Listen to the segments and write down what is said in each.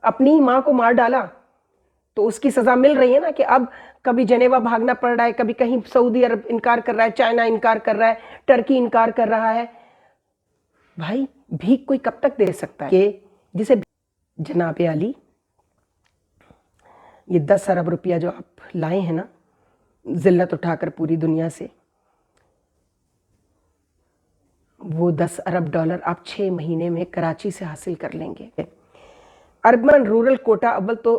اپنی ماں کو مار ڈالا تو اس کی سزا مل رہی ہے نا، کہ اب کبھی جنیوا بھاگنا پڑ رہا ہے، کبھی کہیں سعودی عرب انکار کر رہا ہے، چائنا انکار کر رہا ہے، ٹرکی انکار کر رہا ہے۔ بھائی بھیک کوئی کب تک دے سکتا ہے؟ کہ جسے جناب علی یہ 10 ارب روپیہ جو آپ لائے ہیں نا ذلت اٹھا کر پوری دنیا سے، وہ 10 ارب ڈالر آپ 6 مہینے میں کراچی سے حاصل کر لیں گے۔ اربن رورل کوٹا اول تو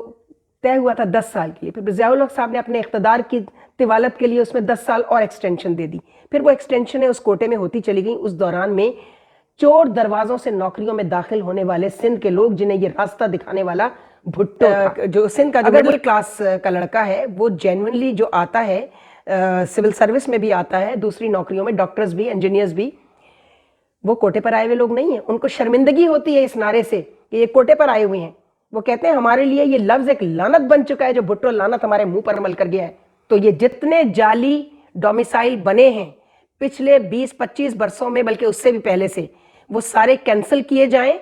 طے ہوا تھا 10 سال کے لیے، پھر ضیاء الحق صاحب نے اپنے اقتدار کی طوالت کے لیے اس میں 10 سال اور ایکسٹینشن دے دی، پھر وہ ایکسٹینشنیں اس کوٹے میں ہوتی چلی گئیں۔ اس دوران میں چور دروازوں سے نوکریوں میں داخل ہونے والے سندھ کے لوگ، جنہیں یہ راستہ دکھانے والا بھٹو تھا، جو سندھ کا جو مڈل کلاس کا لڑکا ہے، وہ جینوئنلی جو آتا ہے سول سروس میں بھی آتا ہے، دوسری نوکریوں میں، ڈاکٹرز بھی، انجینئرز بھی، وہ کوٹے پر آئے ہوئے لوگ نہیں ہیں۔ ان کو شرمندگی ہوتی ہے اس نعرے سے کہ یہ کوٹے پر آئے ہوئے ہیں۔ وہ کہتے ہیں ہمارے لیے یہ لفظ ایک لعنت بن چکا ہے، جو بھٹو لعنت ہمارے منہ پر عمل کر گیا ہے۔ تو یہ جتنے جعلی ڈومیسائل بنے ہیں پچھلے 20-25 برسوں میں، بلکہ اس سے بھی پہلے سے، وہ سارے کینسل کیے جائیں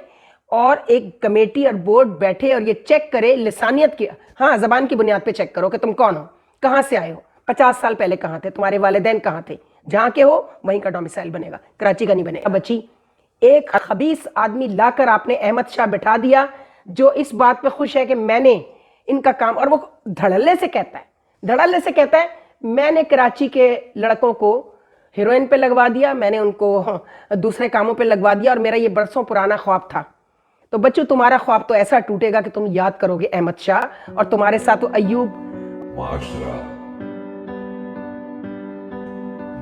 اور ایک کمیٹی اور بورڈ بیٹھے اور یہ چیک کرے لسانیت کی، ہاں زبان کی بنیاد پہ چیک کرو کہ تم کون ہو، کہاں سے آئے ہو، 50 سال پہلے کہاں تھے، تمہارے والدین کہاں تھے، جہاں کے ہو وہیں کا ڈومیسائل بنے گا، کراچی کا نہیں بنے گا۔ بچی ایک خبیث آدمی لا کر آپ نے احمد شاہ بٹھا دیا، جو اس بات پہ خوش ہے کہ میں نے ان کا کام، اور وہ دھڑلے سے کہتا ہے میں نے کراچی کے لڑکوں کو ہیروئن پہ لگوا دیا، میں نے ان کو دوسرے کاموں پہ لگوا دیا، اور میرا یہ برسوں پرانا خواب تھا۔ تو بچوں تمہارا خواب تو ایسا ٹوٹے گا کہ تم یاد کرو گے احمد شاہ، اور تمہارے ساتھ ایوب۔ معاشرہ،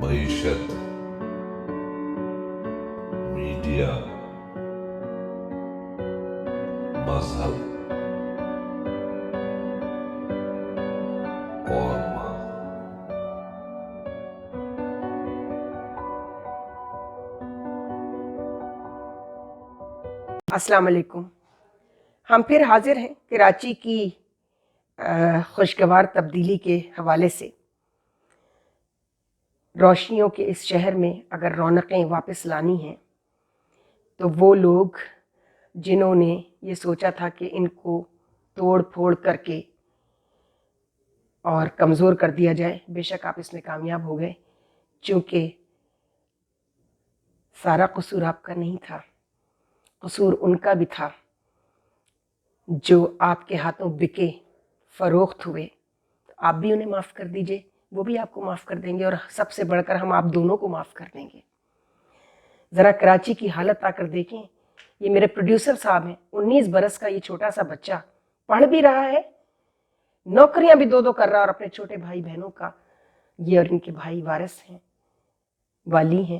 معیشت، میڈیا، مذہب اور ماں۔ السلام علیکم، ہم پھر حاضر ہیں کراچی کی خوشگوار تبدیلی کے حوالے سے۔ روشنیوں کے اس شہر میں اگر رونقیں واپس لانی ہیں تو وہ لوگ جنہوں نے یہ سوچا تھا کہ ان کو توڑ پھوڑ کر کے اور کمزور کر دیا جائے، بے شک آپ اس میں کامیاب ہو گئے، چونکہ سارا قصور آپ کا نہیں تھا، قصور ان کا بھی تھا جو آپ کے ہاتھوں بکے، فروخت ہوئے۔ آپ بھی انہیں معاف کر دیجئے، وہ بھی آپ کو معاف کر دیں گے، اور سب سے بڑھ کر ہم آپ دونوں کو معاف کر دیں گے۔ ذرا کراچی کی حالت آ کر دیکھیں، یہ میرے پروڈیوسر صاحب ہیں، 19 برس کا یہ چھوٹا سا بچہ پڑھ بھی رہا ہے، نوکریاں بھی 2 کر رہا ہے، اور اپنے چھوٹے بھائی بہنوں کا یہ اور ان کے بھائی وارث ہیں، والی ہیں۔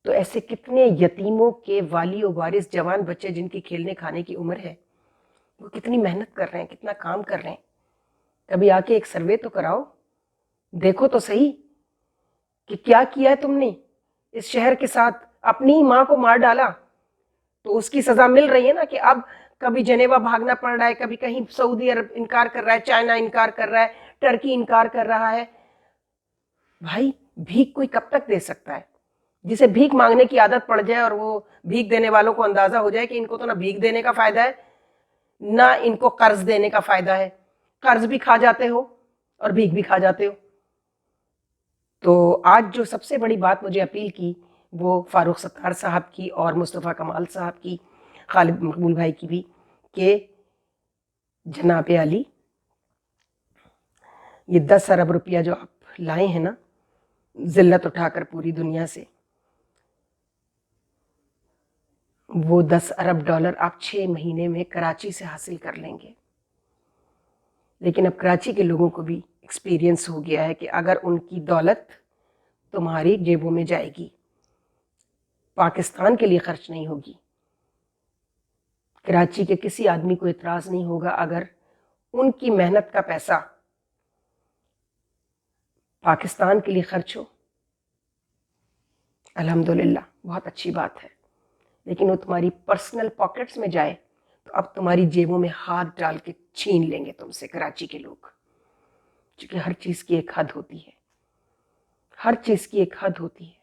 تو ایسے کتنے یتیموں کے والی و وارث جوان بچے جن کی کھیلنے کھانے کی عمر ہے، وہ کتنی محنت کر رہے ہیں، کتنا کام کر رہے ہیں۔ کبھی آ کے ایک سروے تو کراؤ، دیکھو تو صحیح کہ کیا کیا ہے تم نے اس شہر کے ساتھ۔ اپنی ماں کو مار ڈالا تو اس کی سزا مل رہی ہے نا، کہ اب کبھی جنیوا بھاگنا پڑ رہا ہے، کبھی کہیں سعودی عرب انکار کر رہا ہے، چائنا انکار کر رہا ہے، ٹرکی انکار کر رہا ہے۔ بھائی بھیک کوئی کب تک دے سکتا ہے؟ جسے بھیک مانگنے کی عادت پڑ جائے اور وہ بھیک دینے والوں کو اندازہ ہو جائے کہ ان کو تو نہ بھیک دینے کا فائدہ ہے نہ ان کو قرض دینے کا فائدہ ہے، قرض بھی کھا جاتے ہو اور بھیک بھی کھا جاتے ہو۔ تو آج جو سب سے بڑی بات مجھے اپیل کی وہ فاروق ستار صاحب کی اور مصطفیٰ کمال صاحب کی، خالد مقبول بھائی کی بھی، کہ جناب علی یہ 10 ارب روپیہ جو آپ لائے ہیں نا ذلت اٹھا کر پوری دنیا سے، وہ 10 ارب ڈالر آپ 6 مہینے میں کراچی سے حاصل کر لیں گے۔ لیکن اب کراچی کے لوگوں کو بھی ایکسپیرینس ہو گیا ہے کہ اگر ان کی دولت تمہاری جیبوں میں جائے گی، پاکستان کے لیے خرچ نہیں ہوگی۔ کراچی کے کسی آدمی کو اعتراض نہیں ہوگا اگر ان کی محنت کا پیسہ پاکستان کے لیے خرچ ہو۔ الحمدللہ بہت اچھی بات ہے، لیکن وہ تمہاری پرسنل پاکٹس میں جائے تو اب تمہاری جیبوں میں ہاتھ ڈال کے چھین لیں گے تم سے کراچی کے لوگ، چونکہ ہر چیز کی ایک حد ہوتی ہے، ہر چیز کی ایک حد ہوتی ہے۔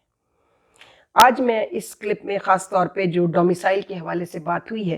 آج میں اس کلپ میں خاص طور پہ جو ڈومیسائل کے حوالے سے بات ہوئی ہے،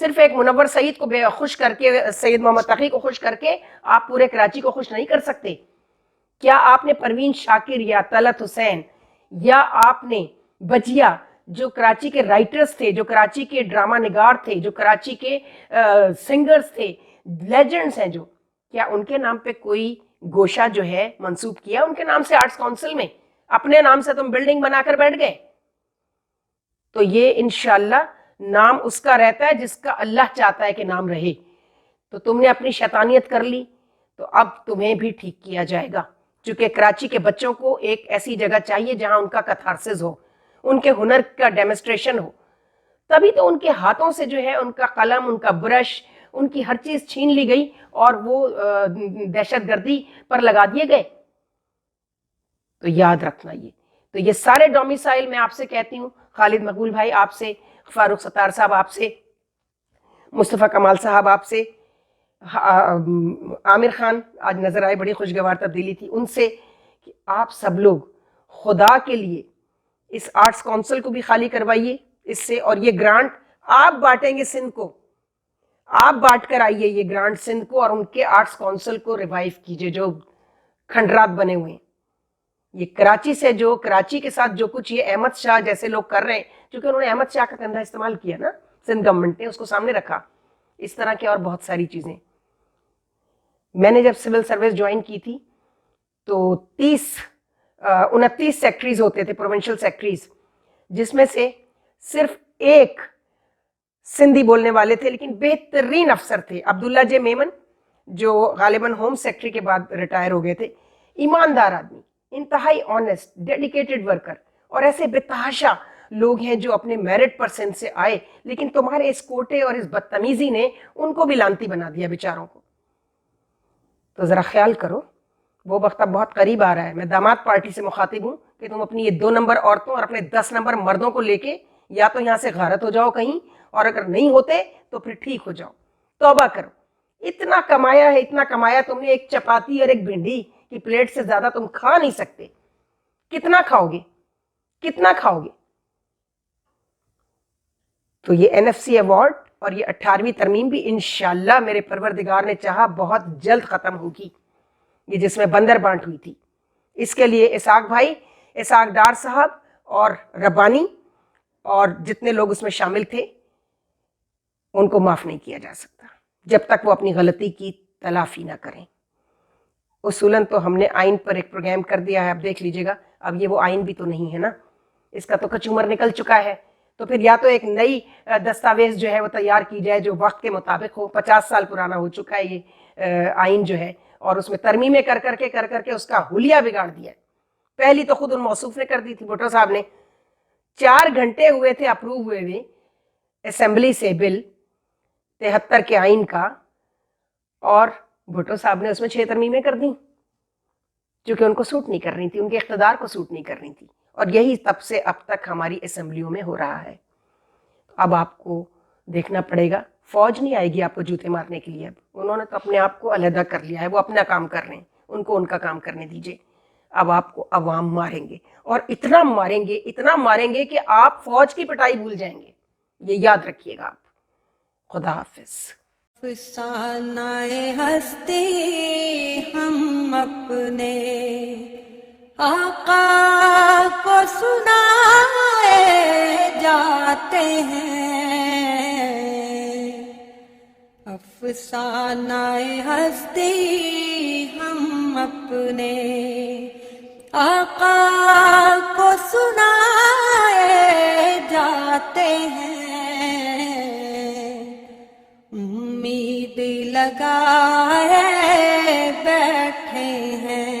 صرف ایک منور سعید کو خوش کر کے، سید محمد تقی کو خوش کر کے آپ پورے کراچی کو خوش نہیں کر سکتے. کیا آپ نے پروین شاکر یا طلعت حسین یا آپ نے بجیا، جو کراچی کے رائٹرز تھے، جو کراچی کے ڈرامہ نگار تھے، جو کراچی کے سنگرز تھے، لیجنڈز ہیں جو، کیا ان کے نام پہ کوئی گوشہ جو ہے منسوب کیا ان کے نام سے آرٹس کونسل میں؟ اپنے نام سے تم بلڈنگ بنا کر بیٹھ گئے. تو یہ انشاءاللہ نام اس کا رہتا ہے جس کا اللہ چاہتا ہے کہ نام رہے. تو تم نے اپنی شیطانیت کر لی، تو اب تمہیں بھی ٹھیک کیا جائے گا. چونکہ کراچی کے بچوں کو ایک ایسی جگہ چاہیے جہاں ان کا کتھارسس ہو، ان کے ہنر کا ڈیمونسٹریشن ہو. تبھی تو ان کے ہاتھوں سے جو ہے ان کا قلم، ان کا برش، ان کی ہر چیز چھین لی گئی اور وہ دہشت گردی پر لگا دیے گئے. تو یاد رکھنا تو یہ سارے ڈومیسائل میں آپ سے کہتی ہوں، خالد مقبول بھائی آپ سے، فاروق ستار صاحب آپ سے، مصطفیٰ کمال صاحب آپ سے، عامر خان آج نظر آئے، بڑی خوشگوار تبدیلی تھی ان سے، کہ آپ سب لوگ خدا کے لیے اس آرٹس کونسل کو بھی خالی کروائیے اس سے، اور یہ گرانٹ آپ بانٹیں گے سندھ کو، آپ بانٹ کر آئیے یہ گرانٹ سندھ کو، اور ان کے آرٹس کونسل کو ریوائیو کیجئے جو کھنڈرات بنے ہوئے ہیں. یہ کراچی سے جو کراچی کے ساتھ جو کچھ یہ احمد شاہ جیسے لوگ کر رہے ہیں، کیونکہ انہوں نے احمد شاہ کا کندھا استعمال کیا نا، سندھ گورنمنٹ نے اس کو سامنے رکھا. اس طرح کے اور بہت ساری چیزیں. میں نے جب سول سروس جوائن کی تھی تو 29 سیکٹریز ہوتے تھے، پروونشل سیکٹریز، جس میں سے صرف ایک سندھی بولنے والے تھے، لیکن بہترین افسر تھے، عبداللہ جے میمن، جو غالباً ہوم سیکٹری کے بعد ریٹائر ہو گئے تھے. ایماندار آدمی، انتہائی آنیسٹ، ڈیڈیکیٹڈ ورکر، اور ایسے بتحاشا لوگ ہیں جو اپنے میرٹ پر سندھ سے آئے، لیکن تمہارے اس کوٹے اور اس بدتمیزی نے ان کو بھی لانتی بنا دیا بیچاروں کو. تو ذرا خیال کرو، وہ وقت اب بہت قریب آ رہا ہے. میں داماد پارٹی سے مخاطب ہوں کہ تم اپنی یہ 2 نمبر عورتوں اور اپنے 10 نمبر مردوں کو لے کے یا تو یہاں سے غارت ہو جاؤ کہیں، اور اگر نہیں ہوتے تو پھر ٹھیک ہو جاؤ، توبہ کرو. اتنا کمایا ہے، اتنا کمایا تم نے، ایک چپاتی اور ایک بھنڈی کی پلیٹ سے زیادہ تم کھا نہیں سکتے. کتنا کھاؤ گے، کتنا کھاؤ گے؟ تو یہ NFC ایوارڈ اور یہ 18ویں ترمیم بھی انشاءاللہ میرے پروردگار نے چاہا بہت جلد ختم ہوگی، یہ جس میں بندر بانٹ ہوئی تھی. اس کے لیے اسحاق بھائی، اسحاق ڈار صاحب اور ربانی اور جتنے لوگ اس میں شامل تھے، ان کو معاف نہیں کیا جا سکتا جب تک وہ اپنی غلطی کی تلافی نہ کریں. اصولاً تو ہم نے آئین پر ایک پروگرام کر دیا ہے، اب دیکھ لیجئے گا. اب یہ وہ آئین بھی تو نہیں ہے نا، اس کا تو کچومر نکل چکا ہے. تو پھر یا تو ایک نئی دستاویز جو ہے وہ تیار کی جائے جو وقت کے مطابق ہو. 50 سال پرانا ہو چکا ہے یہ آئین جو ہے، اور اس میں ترمیمیں کر کر کے اس کا حلیہ بگاڑ دیا ہے. پہلی تو خود ان موصوف نے کر دی تھی، بھٹو صاحب نے. 4 گھنٹے ہوئے تھے اپروو ہوئے ہوئے اسمبلی سے بل 73 کے آئین کا، اور بھٹو صاحب نے اس میں 6 ترمیمیں کر دیں، چونکہ ان کو سوٹ نہیں کر رہی تھی، ان کے اقتدار کو سوٹ نہیں کر رہی تھی. اور یہی تب سے اب تک ہماری اسمبلیوں میں ہو رہا ہے. اب آپ کو دیکھنا پڑے گا، فوج نہیں آئے گی آپ کو جوتے مارنے کے لیے. اب انہوں نے تو اپنے آپ کو علیحدہ کر لیا ہے، وہ اپنا کام کر رہے ہیں، ان کو ان کا کام کرنے دیجئے. اب آپ کو عوام ماریں گے، اور اتنا ماریں گے کہ آپ فوج کی پٹائی بھول جائیں گے. یہ یاد رکھیے گا آپ. خدا حافظ. افسانہ ہستی ہم اپنے آقا کو سنائے جاتے ہیں. افسانہ ہستی ہم اپنے آقا کو سنائے جاتے ہیں. امید لگائے بیٹھے ہیں